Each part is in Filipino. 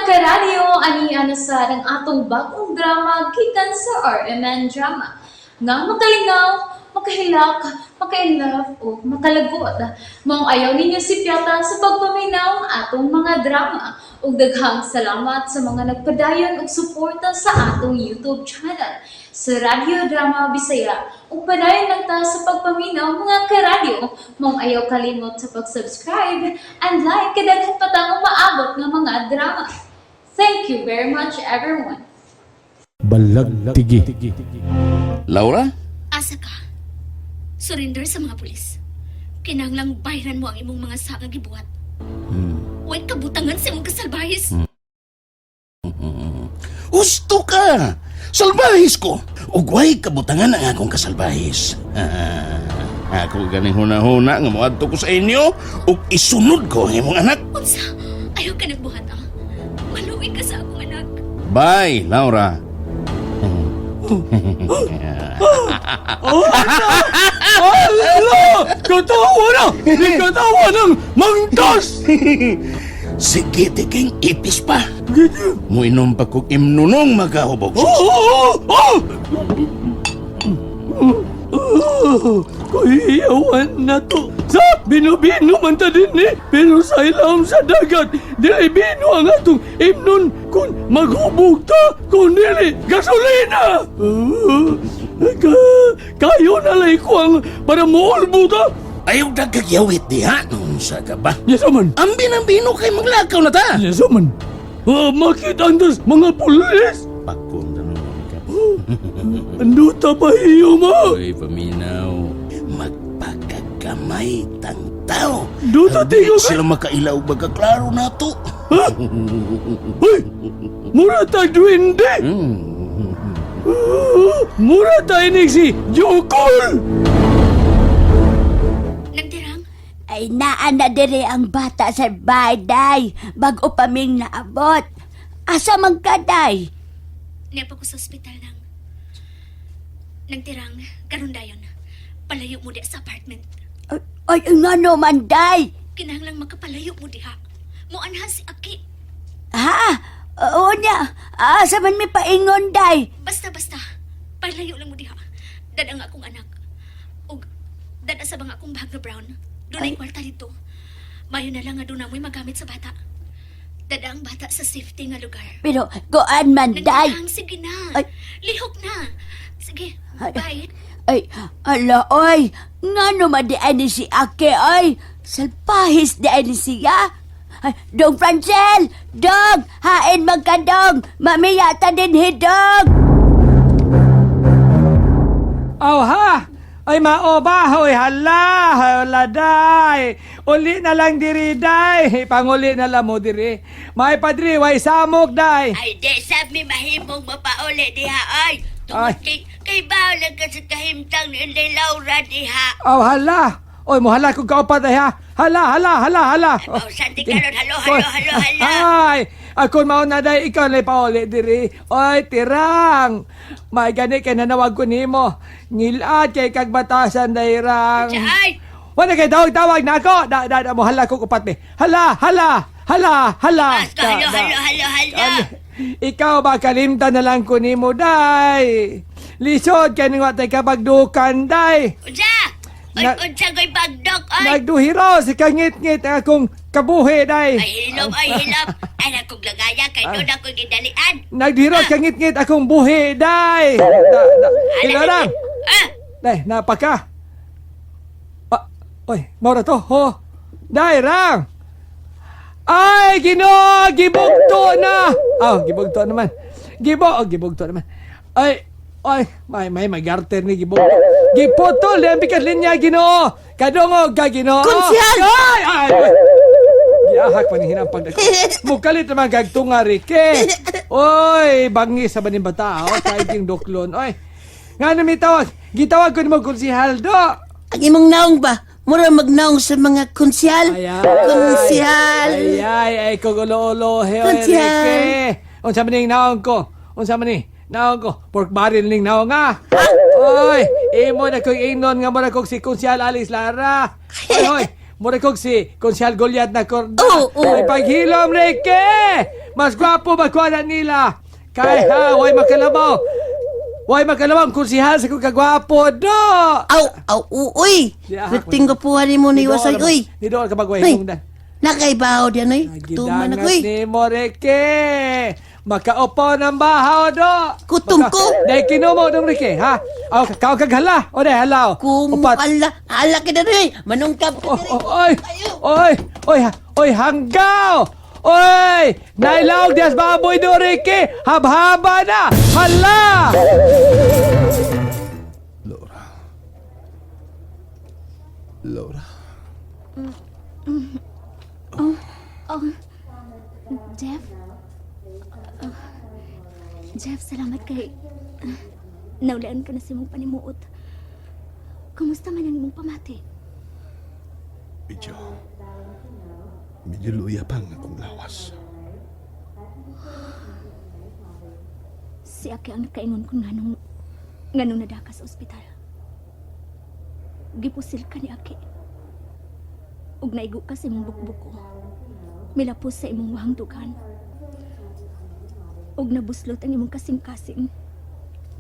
karadyo, aniya na sa ng atong bagong drama gikan sa RMN Drama. Nga makalingaw, makahilak, maka-inlove, o makalagod. Maong ayaw ninyo si Piata sa pagpaminaw ang atong mga drama. Ug daghang salamat sa mga nagpadayon ug suporta sa atong YouTube channel sa Radyo Drama Bisaya. Ug padayon lang ta sa pagpaminaw mga karadyo. Maong ayaw kalimot sa pag-subscribe and like kadaghan pa tang maabot nga mga drama. Thank you very much everyone. Balagtigi. Laura? Asa ka? Surrender sa mga pulis. Kinahanglang bayaran mo ang imong mga sangang gibuhat. Huwag kabutangan sa imong kasalbahis. Gusto ka! Salbahis ko! Ugway kabutangan ang akong kasalbahis. Ako ganing huna-huna nga moadto ko sa inyo ug isunod ko ang imong anak. Unsa? Ayaw ka nagbuhat, ah? Maluwi ka sa akong anak. Bye, Laura. Ala! Katawa na! Katawa ng mangtas! Sige, tiking ipis pa. Ganyan. Muinom pa kong imnunong magahubog. Kuyawan na to. Sa binubino man ta din eh. Pero sa ilam sa dagat, dili bino ang atong imnon kung maghubog ta kung dili gasolina. Kayo nalay ko ang para moulbo ta. Ayaw dagagyawit diha nung sa gaba. Yes, man. Ang binang-bino kay maglakaw na ta. Yes, man. Makita andas mga pulis. Pakong tanong ka. Ando ta pa iyo mo. Uy, paminaw. Magpakagamay tang tao. Duta tiyo ka. Sila makailaw bagaklaro na to. Ha? Hoy! Mura ta duwende! Mura ta inig si Jokol! Nagdirang? Ay naan na dire ang bata sa baday bago pa ming naabot. Asa man ka, day? Niya pa ko sa ospital lang. Nagdirang, karon dayon. Palayo mo di sa apartment. Ay, nga no man, day. Kinahanglang makapalayo mo diha. Muanhan si Aki. Ha? Oo niya. Asa man may paingon, day? Basta-basta. Palayo lang mo diha. Dadang akong anak. Ug dada sa bang akong bag na brown. Doon ay kwarta dito. Mayo na lang nga doon amoy magamit sa bata. Dada ang bata sa safety nga lugar. Pero, goan man, day. Nagdahang, sige na. Ay. Lihok na. Sige, Ay. bye. Ay, ala, oy. Nga no man di ni si Ake, ay. Salpahis di ni siya. Ay, Dong Francel! Dong! Hain magkadong! Mamiyata din hidong! Aw ha! Ay maoba! Hoy hala! Day! Uli na lang diri, day! Panguli na lang mo diri. May padri, way samok, day! Ay, di sabi mahimong mapauli diha, ay. Ay. Tungkol kay bawal ka sa kahimtang ni Inday Laura diha. Aw hala! Oy, muhala kong kaupat, day ha! Hala! Oh, santi ka nun, halo. Ay! Ako mao na, day, ikaw na pauli diri. Oy, tirang! May gani kay nanawag ko nimo. Ngilad kay kag batasan, day, rang. Ay! Wala kay tawag na ako. Da mo hala ko kupat ni. Hala. Basta, halo. Ikaw ba kalimtan na lang ko nimo, day. Lisod kay nga tay kabagdukan, day. Unsa? Unsa ko'y bagdok, ay. Nagduhiro si kangit-ngit ang akong kabuhi, day. Ay, hilom. Ay, nakong lagaya, kay doon ako gidalian. Nagduhiro kangit-ngit akong buhi, day. Ilarang. Ah! Day, napaka. Oy, maura to, ho. Day, rang. Ay, Ginoo, gibugto na. Gibugto naman. Gibugto naman. Ay, may garter ni gibugto. Gipotol, di ang bikat linya, Ginoo. Kadungog ka, Ginoo. Konsyal! Ay! Giahak pa ni hinampag na. Mukalit naman kagtunga, Rike. Oy, bangi sa baning bata, kahit yung doklon. Oy, nga na may tawag. Gitawag ko ni mo konsihal, do. Ang imong naong ba? Mura magnaong sa mga konsyal? Konsyal! Ay, kugulo-ulo, Konsyal! Rike. Unsa man ning naong ko? Naong ko, pork barrel ning naong nga. Oy, imo na kong inon nga mura kong si Konsyal Alice Lara. Oy, mura kong si Konsyal Goliath na korda. Oo. Ay, paghilom, Rike! Mas gwapo ba ko na nila? Kay ha, way makalabaw. Way makalabaw kung si Hans kung kagwapo do. Aw, uy! Di, Rating gapuhan mo ni Wasay, uy! Nidoon ka bagway Uy, hungdan. nakaibaw diyan, uy! Tuman Gidangat ako, uy! ni Moreke. Makaupo ng bahaw do. Kutom ko. Dahil kinumo dong Rike, ha? Aw, kau kaghala. O dahil halaw. Kung Upat. ala ka na rin, manungkap ka na rin. Oy, hanggaw! Oy! Nailawag diyas baboy do, Ricky! Habhaba na! Hala! Laura. Jeff? Jeff, salamat kay... naulaan ka na si mong panimuot. Kumusta man ang mong pamati? Medyo luya pa ang akong lawas. Si Aki ang nakaingon kung nganong nadaka sa ospital. Gipusil ka ni Aki. Ug naigo ka sa imong bukbuko. Milapos sa imong wahangdugan. Ug nabuslot ang imong kasing-kasing.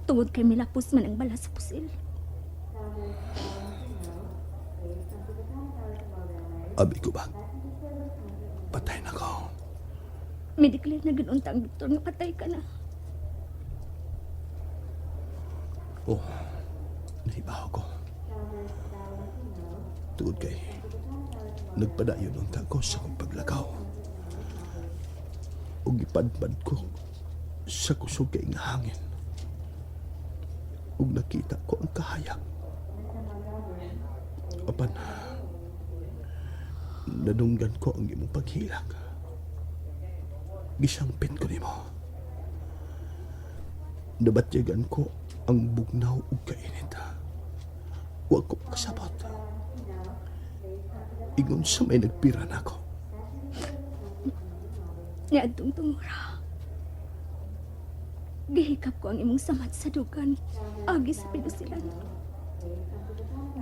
Tungod kay milapos man ang bala sa pusil. Abi ko ba? Patay na ko. Medicare na ganunta ang doktor nga patay ka na. Oh, nahibaw ko. Tungod kay nagpadayon ang ko sa kong paglakaw. O gipadpad ko sa kusog kay nga hangin. Ug nakita ko ang kahayag. Apan, nadunggan ko ang imong paghilag. Gisangpit ko nimo. Nabatyagan ko ang bugnaw ug kainit. Wa ko kasabot. Ingon sa may nagpira na ako. Niadtong tungura. Gihikap ko ang imong samat sa dugan. Agi sa pinusilan.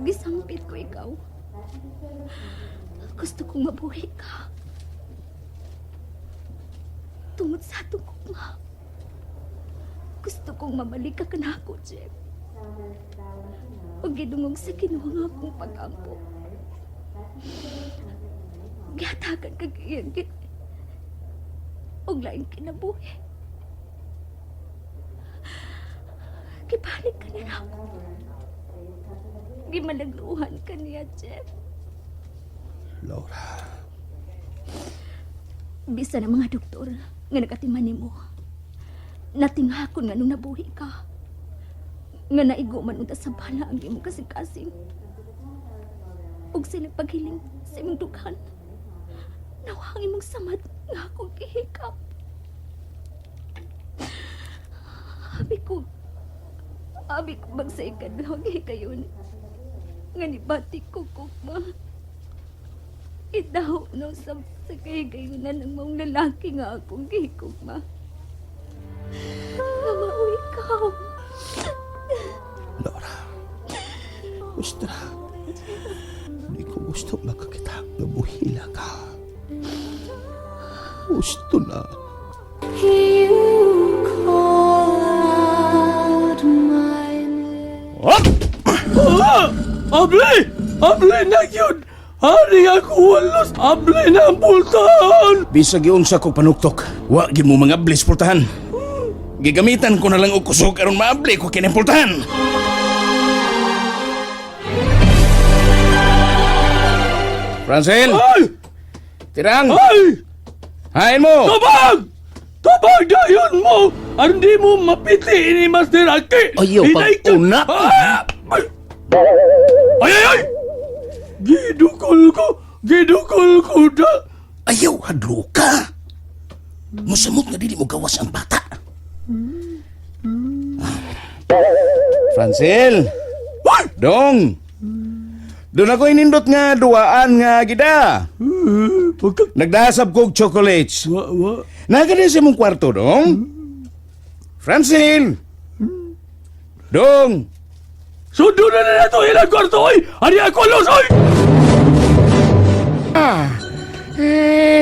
Gisampit ko ikaw. Gusto kong mabuhi ka. Tungod sa atong kugma. Gusto kong mabalik ka kanako, Jeff. O gidungog sa Ginoo nga akong pag-ampo. Gihatagan ka gayon. Og laing kinabuhi. Gibalik ka nila ako. Gimalagluhan ka niya, Jeff. Laura, Bisa ng mga doktor nga nagatiman nimo. Natinghakon nga nung nabuhi ka. Nga naigo man unta sa bala ang imong kasing-kasing. Ug sila paghiling sa imong dughan. Nawang imong samad nga akong gihikap. Abi ko bang sa ikadlawang hikayon. Nga nibati ko kukma. Idaw no sa kahigayunan ng mga lalaki nga akong gihikugma. Mama, ikaw. Laura. Gusto na. Hindi ko gusto makakita na buhila ka. Gusto na. Abli! Abli na yun! Hari ako walos! Abli na ang pultahan! Bisag yun sa ko panuktok. Wa gi mo mga ablis pultahan. Gigamitan ko na lang og kusog aron maabli ko kini pultahan. Francel! Ay! Tirang! Ay! Hain mo! Tabag! Tabag dayon mo! Hindi mo mapiti ni Master Aki! Ayaw, pag-una. Ay! Gidukol ko da! Ayaw, hadlo ka! Musamot nga dili mo gawas ang bata. Francel! Dong! Doon ako inindot nga duaan nga gida. Nagdasab kog chocolates. Naganin sa mong kwarto, dong? Francel! Dong! Sundo na nato ilang kwarto, oy! Ani ako losoy!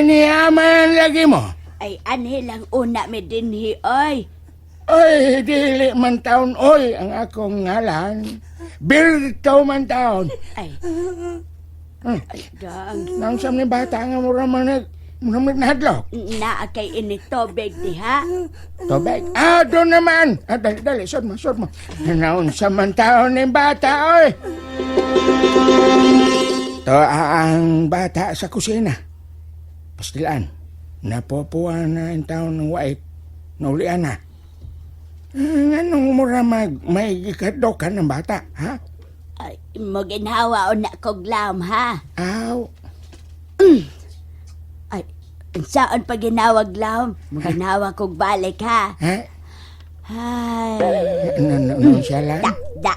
Niyaman lagi mo. Ay, anhi lang una mi dinhi, oy. Ay, dili man taon, oy, ang akong ngalan. Birto man taon. Ay. Ay, dong. Nang sa ni bata nga mura man nahadlok. Naa kay ini tubig diha. Tubig. Doon naman. Dali, sod mo. Naun sa man taon ni bata, oy. To ang bata sa kusina. Pastilaan. Napopuan na ang taon ng white. Naulian na. Anong mura may ikadokan ng bata, ha? Ay, mo ginhawa o na kog lam, ha? Aw. Ay, saan pa ginawag lam? Mo ginhawa kog balik, ha? Ha? Ay. Ano siya lang? Da.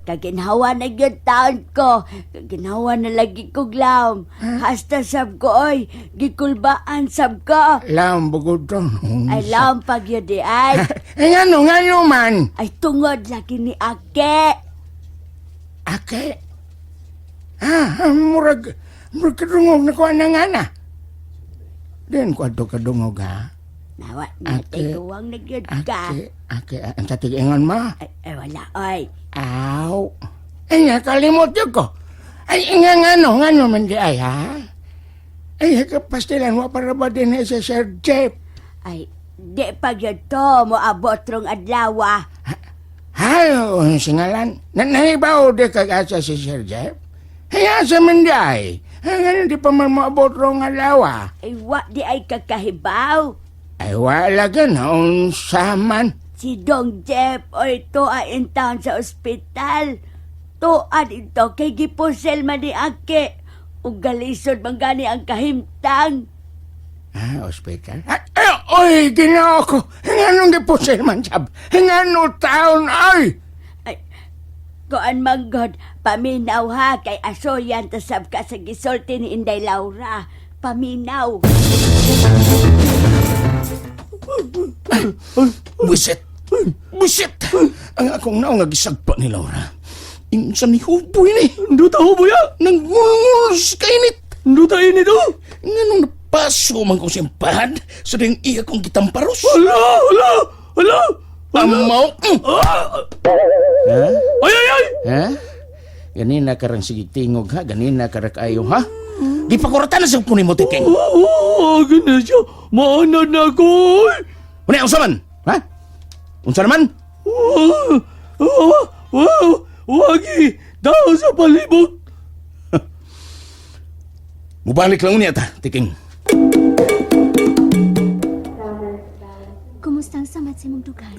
Kaginhawa na yun taon ko. Kaginhawa na lagi kog lam. Hasta sab ko, oy. Gikulbaan sab ko. Lam, bugod to. Ay, lam pag yun di ay. Ngano man? Ay, tungod lagi ni Ake. Ake? Murag kadungog na ko na nga na. Din ko ato kadungog, ha? Nawa, natiguwang na yun ka. Ake, ang tatigingon mo? Ay, wala, oy. Aw. Ay, nakalimot yun ko. Ay, ngano man di ay, ha? Ay, kapastilan mo para ba din sa Sir Jeff? Ay, di pag yun to, mo abot rong adlaw. Hayo, singalan. Nahibaw di kag-asa si Sir Jeff? Ay, asa man di ay? Ngano di pa man maabot rong alawa? Ay, wa di ay kakahibaw. Ay, wala ganoon saman. Si Dong Jeff, oy, tuwa in town sa ospital. Tuwa dito kay gipusel man ni Ake. Ug galisod man gani ang kahimtang. Hospital? Oy, ginoo ko. Nganong gipusil man sab? Ngano taon, ay? Ay, kuan manggod, paminaw ha, kay asoyan tasab ka sa gisulti ni Inday Laura. Paminaw. Buset! Ang akong naong nagisagpa ni Laura. Insan ni Huboy ni. Nduta huboy ya. Nangungulos kainit. Nduta ini to. Nganong napaso man kong simpad sa ding iya kong gitamparos. Hala. Amaw! Ha? Ay. Ha? Ganina karang sige tingog, ha? Ganina karak ayo, ha? Di pa kuratan na sa kunin mo, Tiking. Ganun siya. Maanad na ko. Unay, unsa man? Ha? Unsa naman? Wagi. Daw sa palibot. Mubalik lang unya ta, Tiking. Kumusta ang samat sa imong dugan?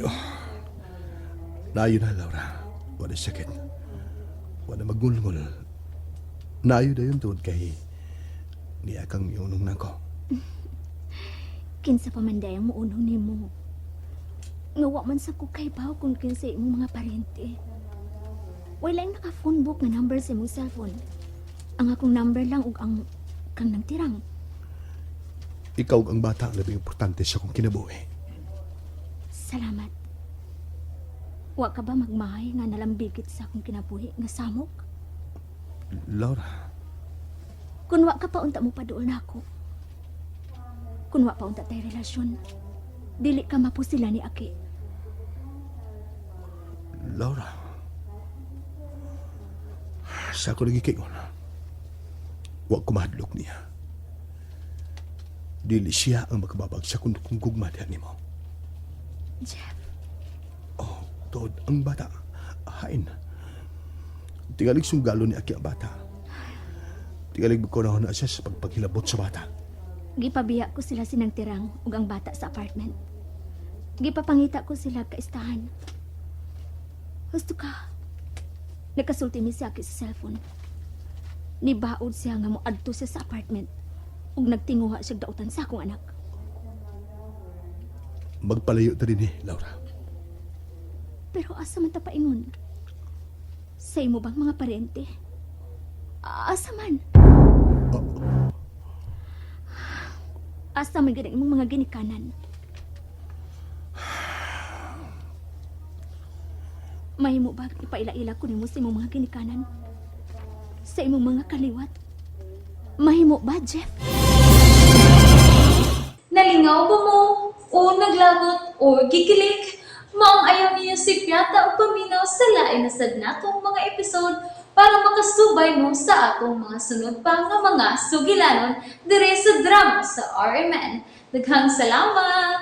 Nayo na, Laura. Wala sakit. Wala magulngol. Nayo na yun doon kay niya kang miunong na ko. Kinsa pa man day ang muunong nimo. Ngawa man sa kukay baw kung kinsa imong mga parente. Wala yung naka-phone book nga number sa imong cellphone. Ang akong number lang ug ang kang nagtirang. Ikaw ang bata ang labing importante sa kong kinabuhi. Salamat. Wa ka ba magmahay nga nalambigit sa akong kinabuhi nga samok? Laura, Kung wa ka pa unta mo paduol na ako. Kung wa pa unta tay relasyon, dili ka mapusila ni Aki. Laura. Sa ako nagikingon, huwag ko mahadlok niya. Dili siya ang makababag sa kung gugma diyan nimo. Jeff, Oh, tod ang bata. Hain. Tingalig sunggalo ni Aki ang bata. Tingalig ko na siya sa pagpaghilabot sa bata. gipabiya ko sila sinang tirang ug ang bata sa apartment. Gipapangita ko sila kaistahan. Gusto ka? Nakasulti mi siya sa cellphone. Nibaod siya nga mo adto siya sa apartment ug nagtinguha siya dautan sa akong anak. Magpalayo ta rin Laura. Pero asa man ta paingon? Sa imo bang mga parente? Asa man? Asa man ganang imong mga ginikanan? Mahimo ba ipaila-ila ko nimo sa imong mga ginikanan? Sa imong mga kaliwat? Mahimo ba, Jeff? Nalingaw ba mo? O naglagot? O gikilik? Maong ayaw niyo si Piata o paminaw sa lain na sad natong mga episode para makasubay mo sa atong mga sunod pa nga mga sugilanon dire sa drama sa RMN. Daghang salamat!